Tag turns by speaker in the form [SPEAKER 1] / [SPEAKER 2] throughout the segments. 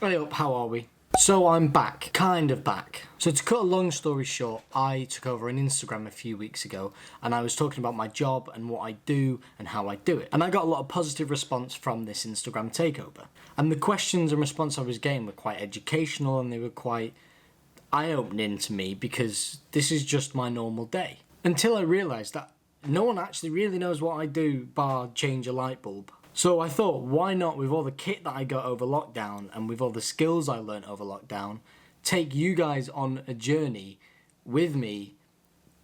[SPEAKER 1] Hey up, how are we? So I'm back, kind of back. So to cut a long story short, I took over an Instagram a few weeks ago and I was talking about my job and what I do and how I do it. And I got a lot of positive response from this Instagram takeover. And the questions and response I was getting were quite educational and they were quite eye-opening to me because this is just my normal day. Until I realised that no one actually really knows what I do bar change a light bulb. So I thought, why not, with all the kit that I got over lockdown and with all the skills I learned over lockdown, take you guys on a journey with me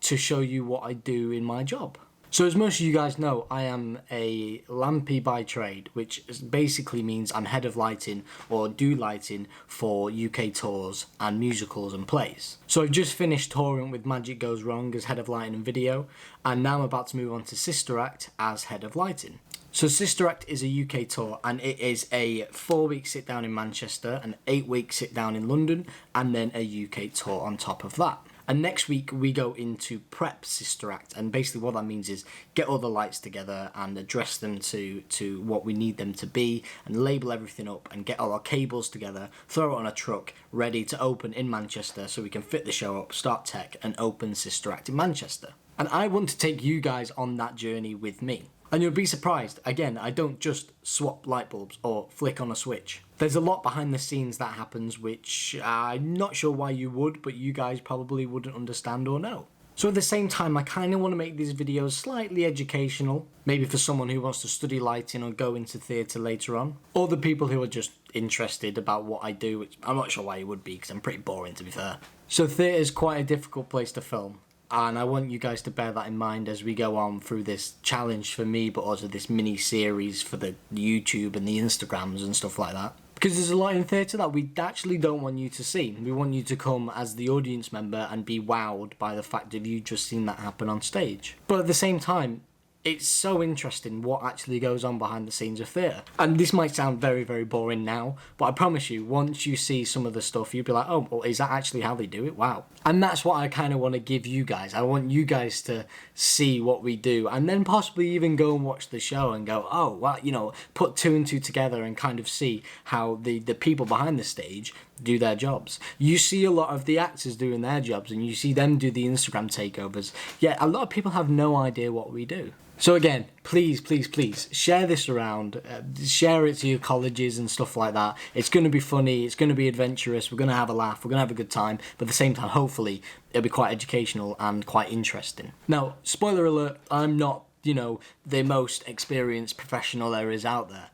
[SPEAKER 1] to show you what I do in my job. So as most of you guys know, I am a lampy by trade, which basically means I'm head of lighting or do lighting for UK tours and musicals and plays. So I've just finished touring with Magic Goes Wrong as head of lighting and video, and now I'm about to move on to Sister Act as head of lighting. So Sister Act is a UK tour and it is a 4-week sit down in Manchester, an 8-week sit down in London, and then a UK tour on top of that. And next week we go into prep Sister Act, and basically what that means is get all the lights together and address them to what we need them to be and label everything up and get all our cables together, throw it on a truck ready to open in Manchester so we can fit the show up, start tech and open Sister Act in Manchester. And I want to take you guys on that journey with me. And you'll be surprised, again, I don't just swap light bulbs or flick on a switch. There's a lot behind the scenes that happens which I'm not sure why you would, but you guys probably wouldn't understand or know. So at the same time, I kind of want to make these videos slightly educational, maybe for someone who wants to study lighting or go into theatre later on, or the people who are just interested about what I do, which I'm not sure why you would be, because I'm pretty boring to be fair. So theatre is quite a difficult place to film. And I want you guys to bear that in mind as we go on through this challenge for me, but also this mini-series for the YouTube and the Instagrams and stuff like that. Because there's a lot in theatre that we actually don't want you to see. We want you to come as the audience member and be wowed by the fact of you just seeing that happen on stage. But at the same time, it's so interesting what actually goes on behind the scenes of theatre. And this might sound very, very boring now, but I promise you, once you see some of the stuff, you'll be like, oh, well, is that actually how they do it? Wow. And that's what I kind of want to give you guys. I want you guys to see what we do and then possibly even go and watch the show and go, oh, well, you know, put 2 and 2 together and kind of see how the people behind the stage do their jobs. You see a lot of the actors doing their jobs and you see them do the Instagram takeovers, yet a lot of people have no idea what we do. So again, please, please, please share this around, share it to your colleges and stuff like that. It's going to be funny, it's going to be adventurous, we're going to have a laugh, we're going to have a good time, but at the same time, hopefully, it'll be quite educational and quite interesting. Now, spoiler alert, I'm not, the most experienced professional there is out there.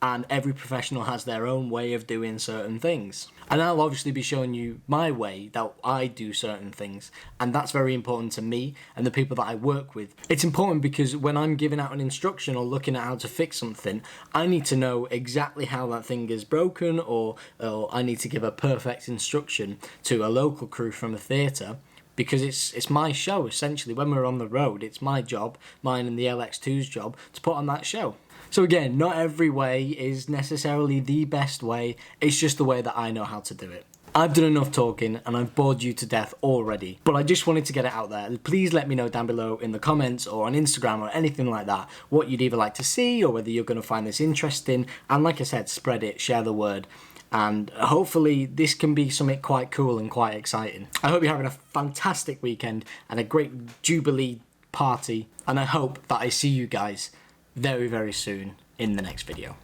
[SPEAKER 1] And every professional has their own way of doing certain things. And I'll obviously be showing you my way that I do certain things. And that's very important to me and the people that I work with. It's important because when I'm giving out an instruction or looking at how to fix something, I need to know exactly how that thing is broken, or I need to give a perfect instruction to a local crew from a theatre. Because it's my show, essentially. When we're on the road, it's my job, mine and the LX2's job, to put on that show. So again, not every way is necessarily the best way, it's just the way that I know how to do it. I've done enough talking and I've bored you to death already, but I just wanted to get it out there. Please let me know down below in the comments or on Instagram or anything like that what you'd either like to see or whether you're going to find this interesting. And like I said, spread it, share the word. And hopefully this can be something quite cool and quite exciting. I hope you're having a fantastic weekend and a great Jubilee party. And I hope that I see you guys very, very soon in the next video.